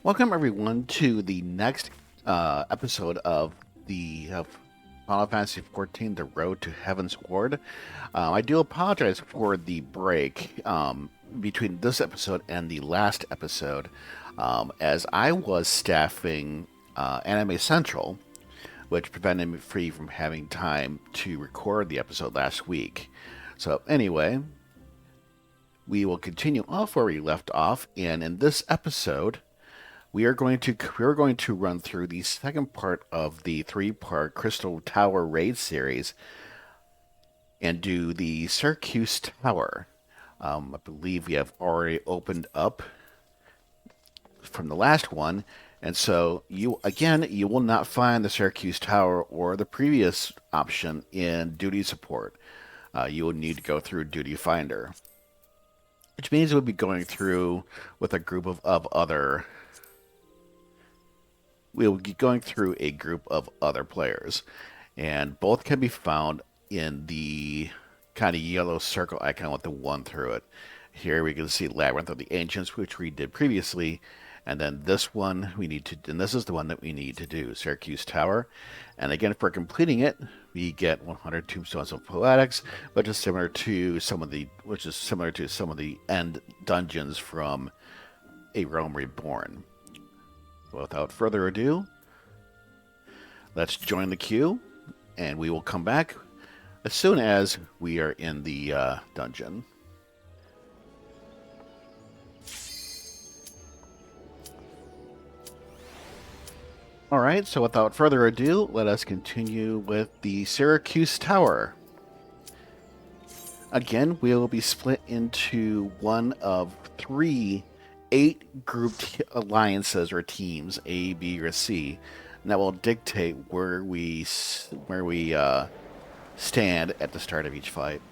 Welcome everyone to the next episode of the Final Fantasy XIV: The Road to Heavensward. I do apologize for the break between this episode and the last episode, as I was staffing Anime Central, which prevented me from having time to record the episode last week. So anyway, we will continue off where we left off, and in this episode, we're going to run through the second part of the three-part Crystal Tower raid series and do the Syrcuse Tower. I believe we have already opened up from the last one, and so you will not find the Syrcuse Tower or the previous option in Duty Support. You will need to go through Duty Finder, which means we'll be going through with a group of other. We'll be going through a group of other players, and both can be found in the kind of yellow circle icon with the one through it. Here we can see Labyrinth of the Ancients, which we did previously, and then this one and this is the one that we need to do, Syrcuse Tower. And again, for completing it, we get 100 Tombstones of Poetics, which is similar to some of the end dungeons from A Realm Reborn. Without further ado, let's join the queue, and we will come back as soon as we are in the dungeon. Alright, so without further ado, let us continue with the Syrcuse Tower. Again, we will be split into one of 8 grouped alliances or teams, A, B, or C, and that will dictate where we stand at the start of each fight.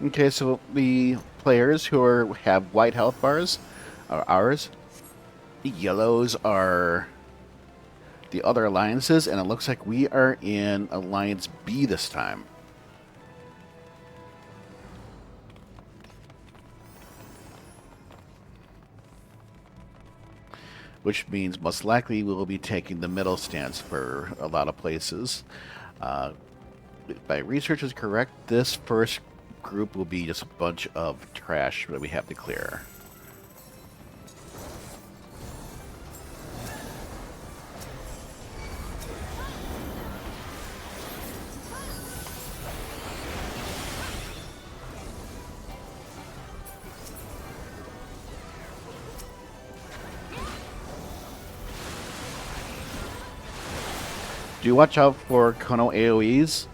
Okay, so the players who have white health bars are ours. The yellows are the other alliances, and it looks like we are in Alliance B this time. Which means most likely we will be taking the middle stance for a lot of places. If my research is correct, this first group will be just a bunch of trash that we have to clear. Do watch out for Kono AoEs.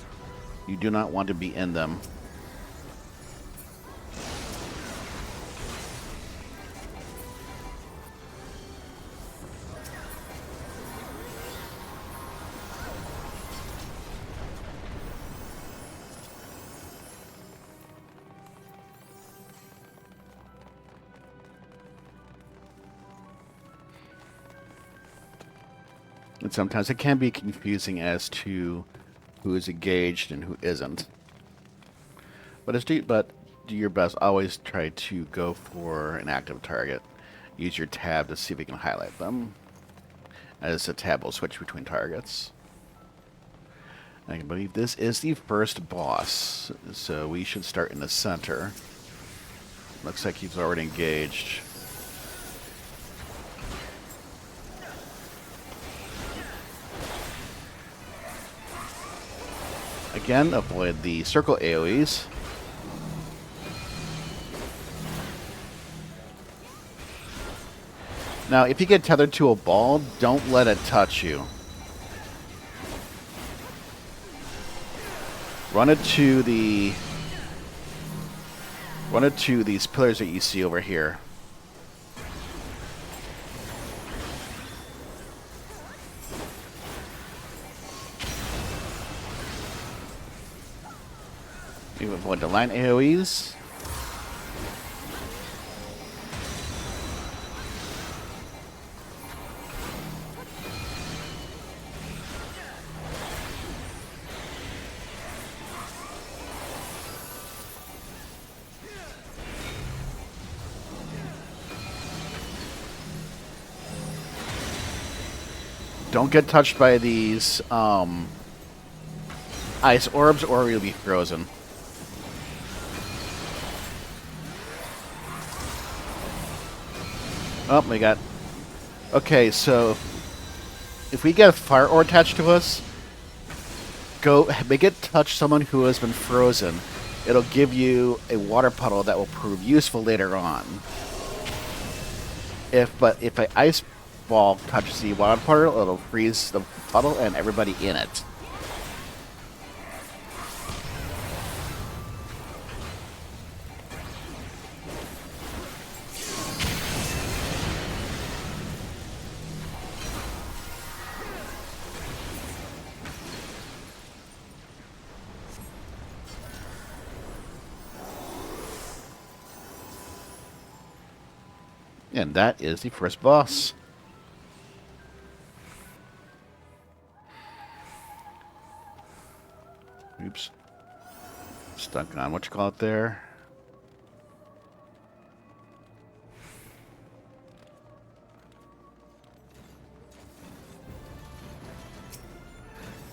You do not want to be in them. And sometimes it can be confusing as to who is engaged and who isn't. But do your best. Always try to go for an active target. Use your tab to see if you can highlight them, as the tab will switch between targets. I believe this is the first boss, so we should start in the center. Looks like he's already engaged. Again, avoid the circle AoEs. Now, if you get tethered to a ball, don't let it touch you. Run it to these pillars that you see over here. You avoid the line AoEs. Don't get touched by these ice orbs or you'll be frozen. Oh, we got... Okay, so if we get a fire ore attached to us, go make it touch someone who has been frozen. It'll give you a water puddle that will prove useful later on. If an ice ball touches the water puddle, it'll freeze the puddle and everybody in it. And that is the first boss. Oops. Stuck on what you call it there.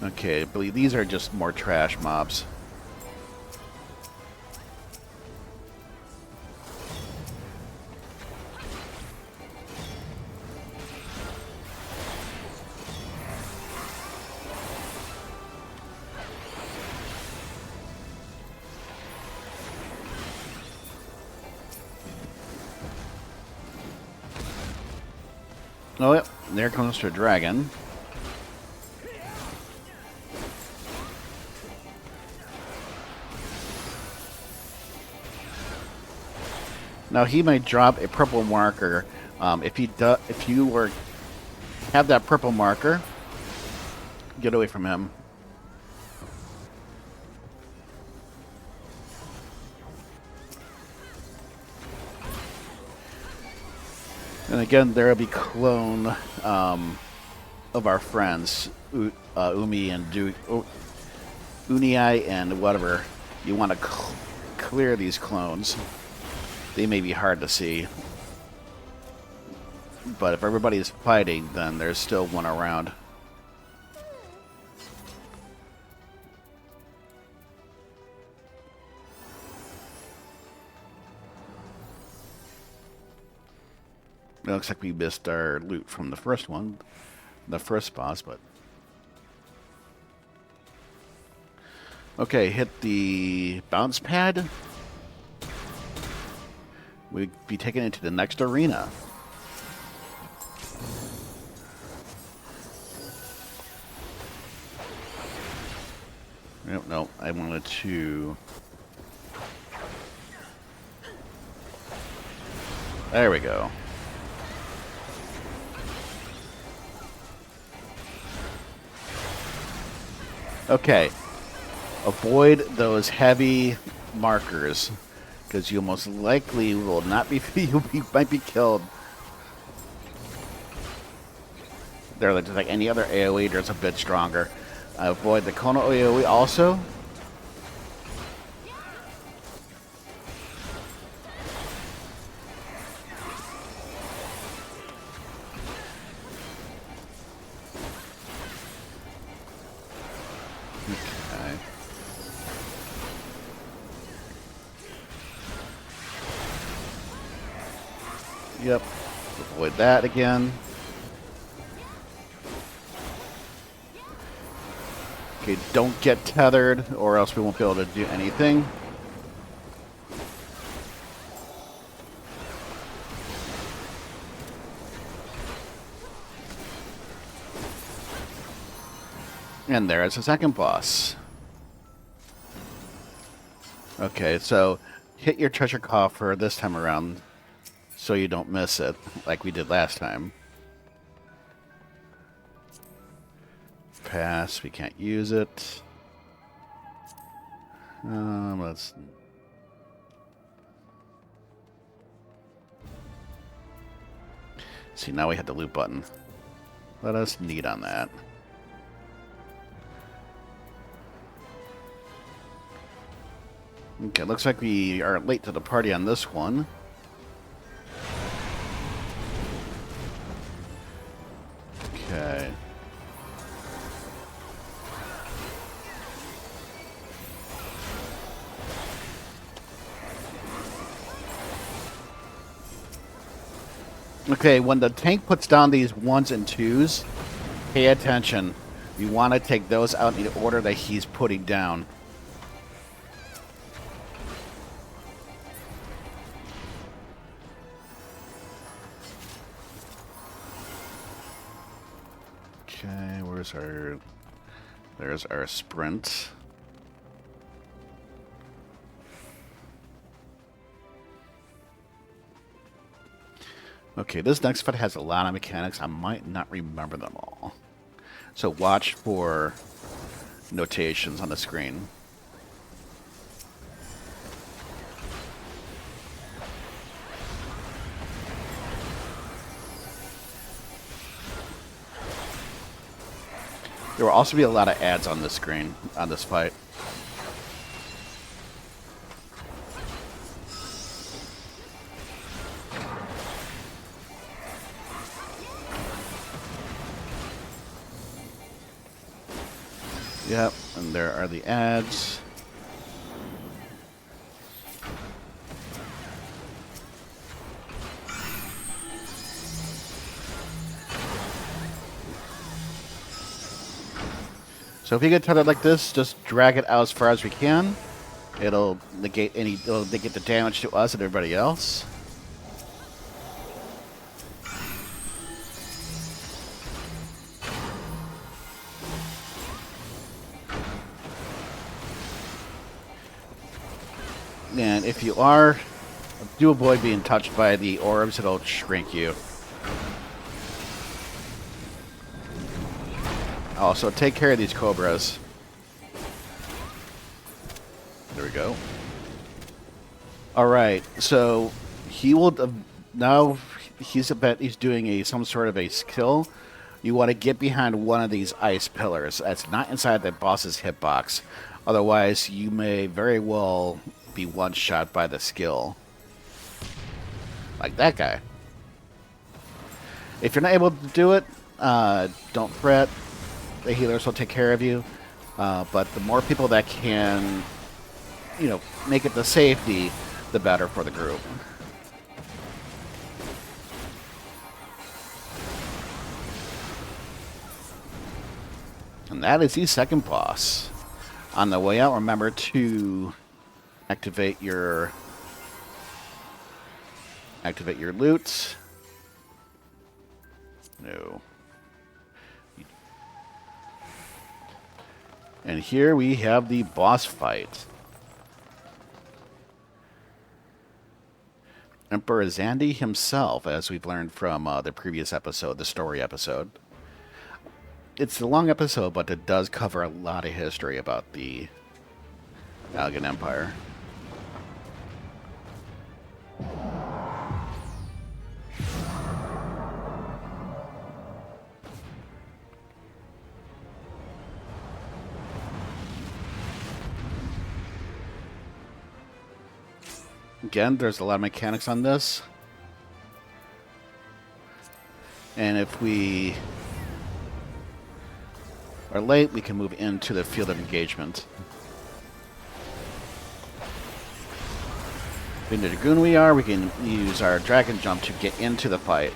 Okay, I believe these are just more trash mobs. Oh, yep. There comes a dragon. Now he might drop a purple marker. If you have that purple marker, get away from him. And again, there will be clone of our friends, Umi and Unii and whatever. You want to clear these clones. They may be hard to see. But if everybody is fighting, then there's still one around. It looks like we missed our loot from the first one, the first boss, but... Okay, hit the bounce pad. We'd be taken into the next arena. No, I wanted to... There we go. Okay, avoid those heavy markers, because you most likely will not be. You might be killed. They're like, just like any other AOE, they're just a bit stronger. Avoid the Kono AOE also. Yep. Avoid that again. Okay, don't get tethered, or else we won't be able to do anything. And there is a second boss. Okay, so hit your treasure coffer this time around so you don't miss it, like we did last time. Pass, we can't use it. Let's... See, now we have the loot button. Let us knead on that. Okay, looks like we are late to the party on this one. Okay. Okay, when the tank puts down these 1s and 2s, pay attention. You want to take those out in the order that he's putting down. Okay, where's our... There's our sprint. Okay, this next fight has a lot of mechanics. I might not remember them all. So watch for notations on the screen. There will also be a lot of ads on the screen on this fight. Yep, and there are the ads. So if you get tethered like this, just drag it out as far as we can. It'll negate the damage to us and everybody else. And if you are, do avoid being touched by the orbs, it'll shrink you. Also, take care of these cobras. There we go. Alright, so he will... now he's doing some sort of a skill. You want to get behind one of these ice pillars. That's not inside the boss's hitbox. Otherwise, you may very well be one-shot by the skill. Like that guy. If you're not able to do it, don't fret. The healers will take care of you. But the more people that can, make it to safety, the better for the group. And that is the second boss. On the way out, remember to activate your loot. No. And here we have the boss fight. Emperor Xande himself, as we've learned from the previous episode, the story episode. It's a long episode, but it does cover a lot of history about the Alagan Empire. Again, there's a lot of mechanics on this. And if we are late, we can move into the field of engagement. Being the Dragoon we are, we can use our dragon jump to get into the fight.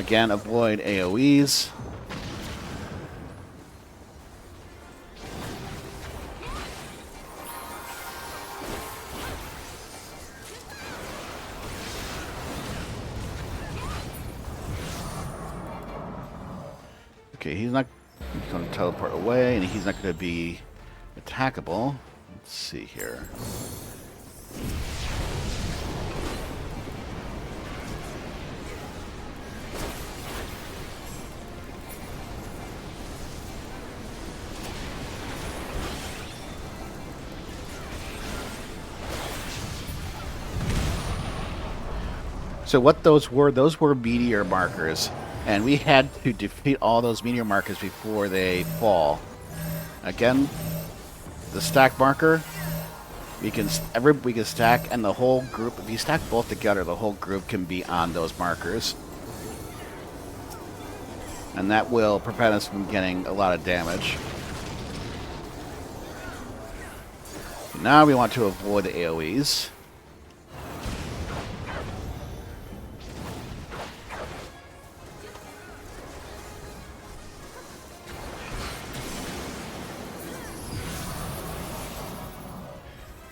Again, avoid AoEs. Okay, he's going to teleport away, and he's not going to be attackable. Let's see here. So what those were meteor markers, and we had to defeat all those meteor markers before they fall. Again, the stack marker, we can stack, and the whole group. If you stack both together, the whole group can be on those markers, and that will prevent us from getting a lot of damage. Now we want to avoid the AoEs.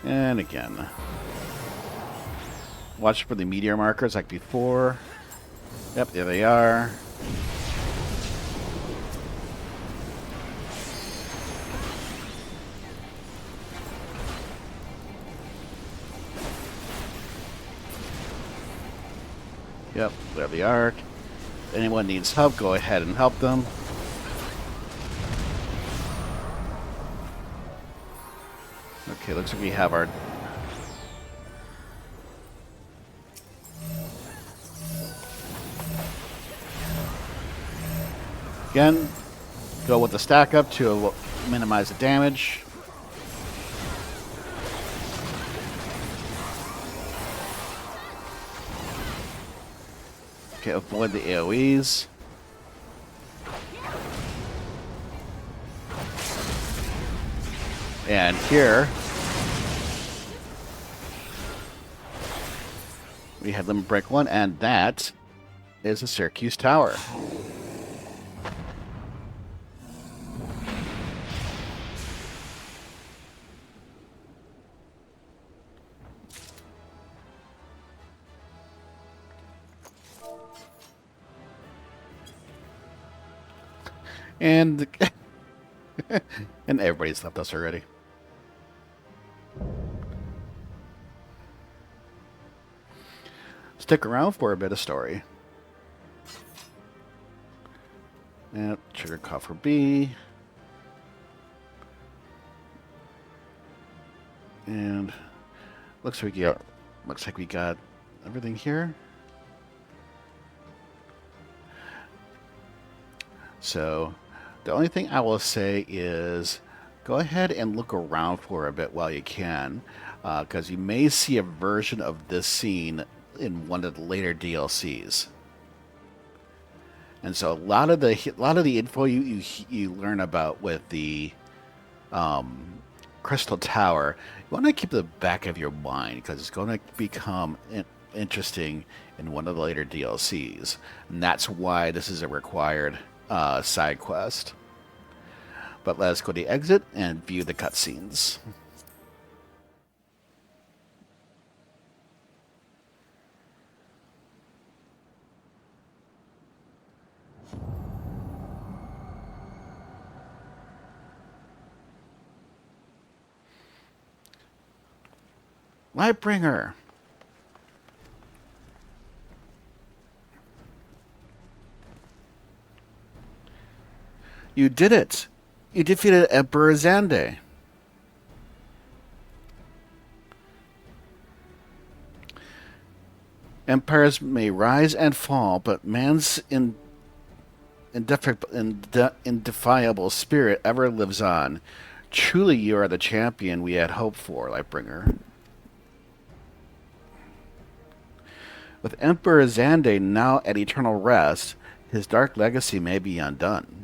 And again, watch for the meteor markers like before. Yep, there they are. Yep, there they are. If anyone needs help, go ahead and help them. Okay, looks like we have our... Again, go with the stack up to minimize the damage. Okay, avoid the AoEs. And here, we have them break one, and that is the Syrcuse Tower. And and everybody's left us already. Stick around for a bit of story. And trigger coffer B. And looks like we got everything here. So the only thing I will say is go ahead and look around for a bit while you can, because you may see a version of this scene in one of the later DLCs. And so a lot of the info you learn about with the Crystal Tower, you want to keep the back of your mind, because it's going to become interesting in one of the later DLCs, and that's why this is a required side quest. But let us go to exit and view the cutscenes. Lightbringer. You did it. You defeated Emperor Xande. Empires may rise and fall, but man's indefiable spirit ever lives on. Truly, you are the champion we had hoped for, Lightbringer. With Emperor Xande now at eternal rest, his dark legacy may be undone.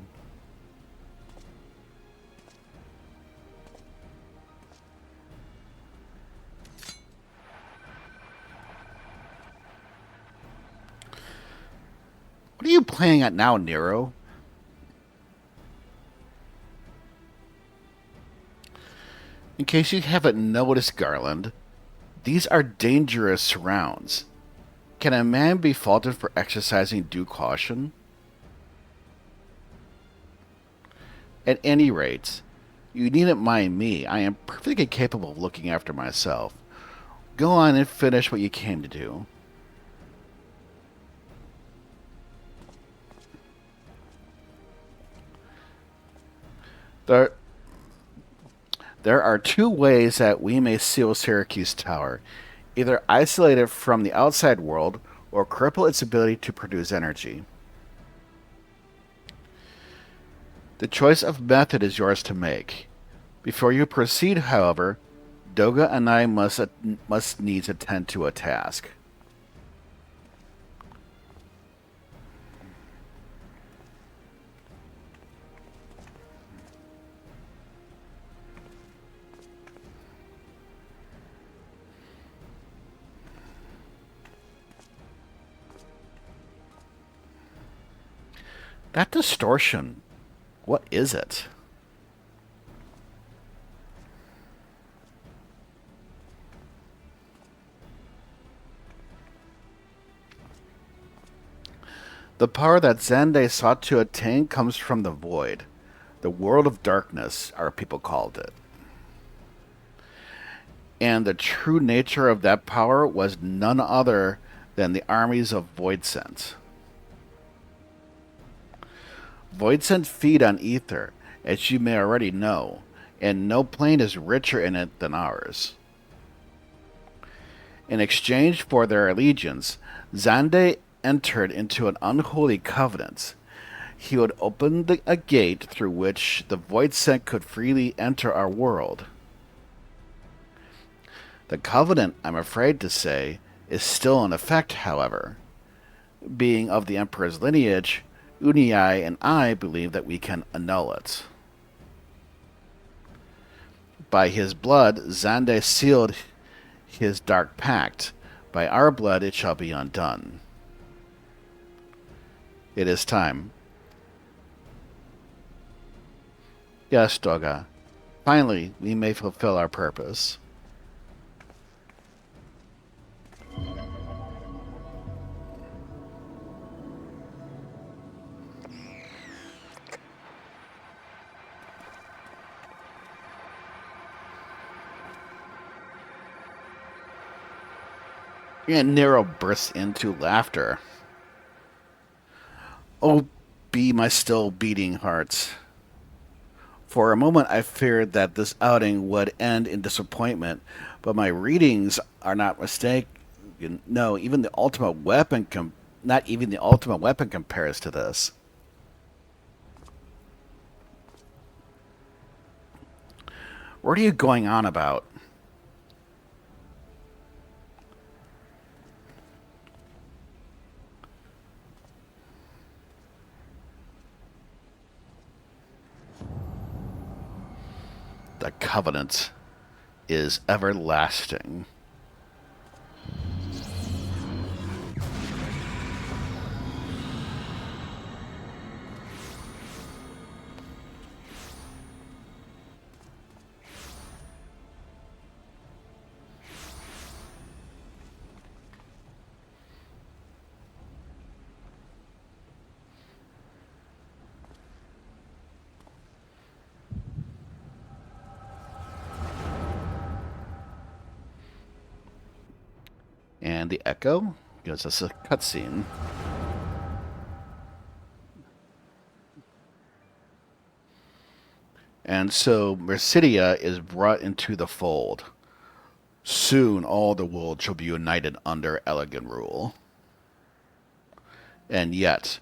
What are you playing at now, Nero? In case you haven't noticed, Garland, these are dangerous surrounds. Can a man be faulted for exercising due caution? At any rate, you needn't mind me. I am perfectly capable of looking after myself. Go on and finish what you came to do. There, there are two ways that we may seal Syrcuse Tower. Either isolate it from the outside world, or cripple its ability to produce energy. The choice of method is yours to make. Before you proceed, however, Doga and I must needs attend to a task. That distortion, what is it? The power that Xande sought to attain comes from the void. The world of darkness, our people called it. And the true nature of that power was none other than the armies of Voidsent. Voidsent feed on ether, as you may already know, and no plane is richer in it than ours. In exchange for their allegiance, Xande entered into an unholy covenant. He would open a gate through which the Voidsent could freely enter our world. The covenant, I'm afraid to say, is still in effect, however. Being of the Emperor's lineage, Unii and I believe that we can annul it. By his blood, Xande sealed his dark pact. By our blood, it shall be undone. It is time. Yes, Doga. Finally, we may fulfill our purpose. And Nero bursts into laughter. Oh, be my still beating hearts. For a moment I feared that this outing would end in disappointment, but my readings are not mistaken. No, even the ultimate weapon not even the ultimate weapon compares to this. What are you going on about? The covenant is everlasting. And the echo gives us a cutscene. And so Mercidia is brought into the fold. Soon all the world shall be united under Alagan rule. And yet,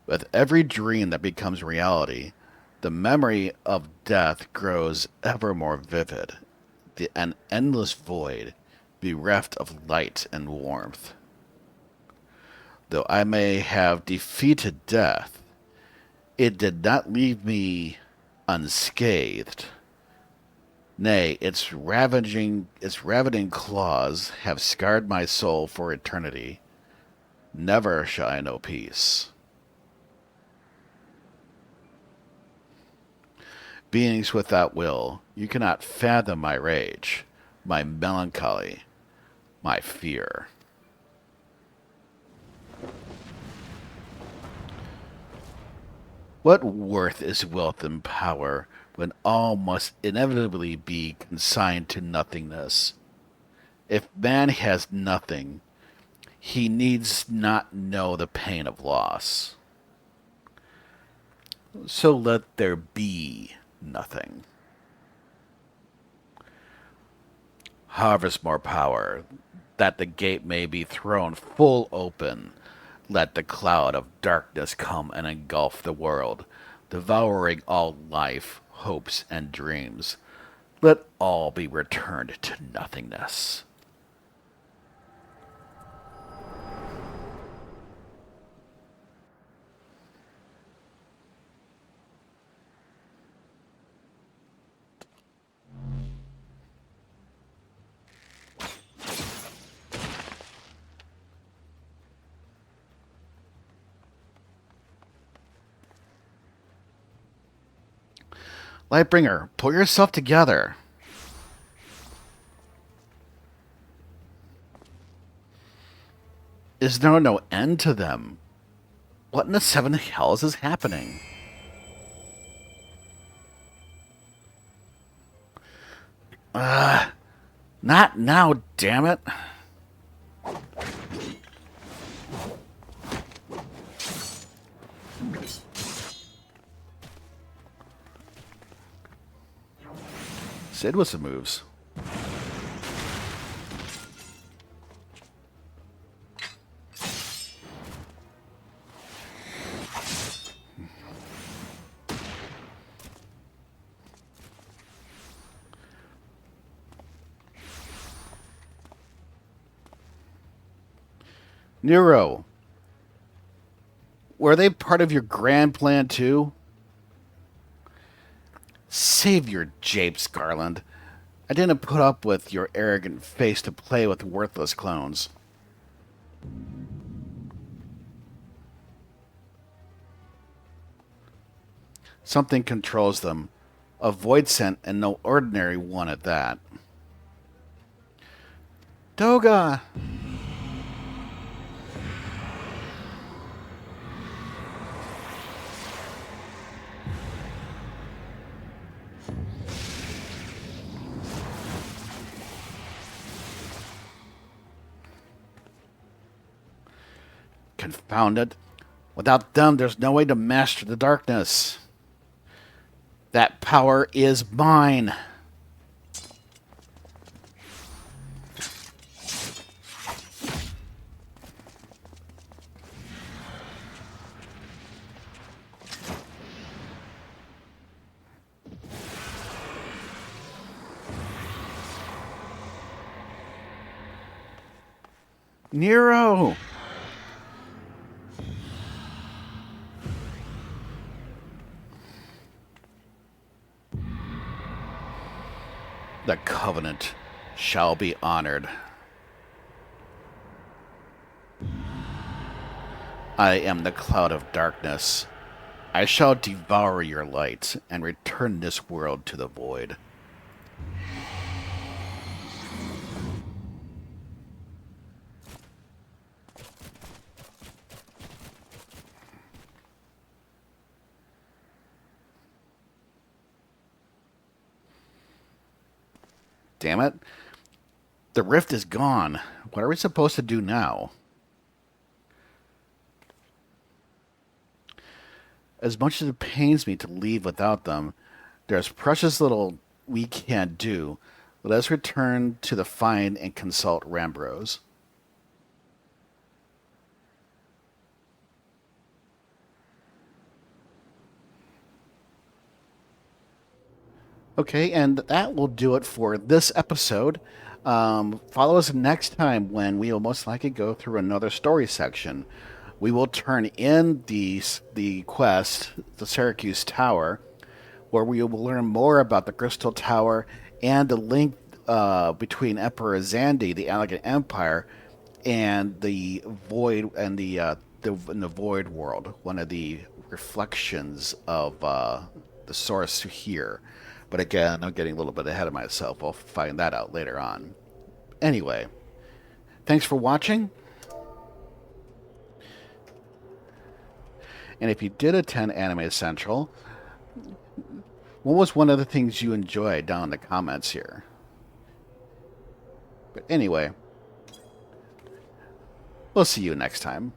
with every dream that becomes reality, the memory of death grows ever more vivid. An endless void, bereft of light and warmth. Though I may have defeated death, it did not leave me unscathed. Nay, its ravening claws have scarred my soul for eternity. Never shall I know peace. Beings without will, you cannot fathom my rage, my melancholy, my fear. What worth is wealth and power when all must inevitably be consigned to nothingness? If man has nothing, he needs not know the pain of loss. So let there be nothing. Harvest more power, that the gate may be thrown full open. Let the cloud of darkness come and engulf the world, devouring all life, hopes, and dreams. Let all be returned to nothingness. Lightbringer, pull yourself together. Is there no end to them? What in the seven hells is happening? Not now, damn it. Sid with some moves. Nero, were they part of your grand plan too? Save your japes, Garland. I didn't put up with your arrogant face to play with worthless clones. Something controls them. A void scent and no ordinary one at that. Toga! Confound it. Without them, there's no way to master the darkness. That power is mine. Nero! The Covenant shall be honored. I am the cloud of darkness. I shall devour your light and return this world to the void. Damn it. The rift is gone. What are we supposed to do now? As much as it pains me to leave without them, there's precious little we can't do. Let us return to the find and consult Rambros. Okay, and that will do it for this episode. Follow us next time when we will most likely go through another story section. We will turn in the quest, the Syrcuse Tower, where we will learn more about the Crystal Tower and the link between Emperor Xande, the Alagan Empire, and the Void and the Void world, one of the reflections of the source to here. But again, I'm getting a little bit ahead of myself. I'll find that out later on. Anyway, thanks for watching. And if you did attend Anime Central, what was one of the things you enjoyed down in the comments here? But anyway, we'll see you next time.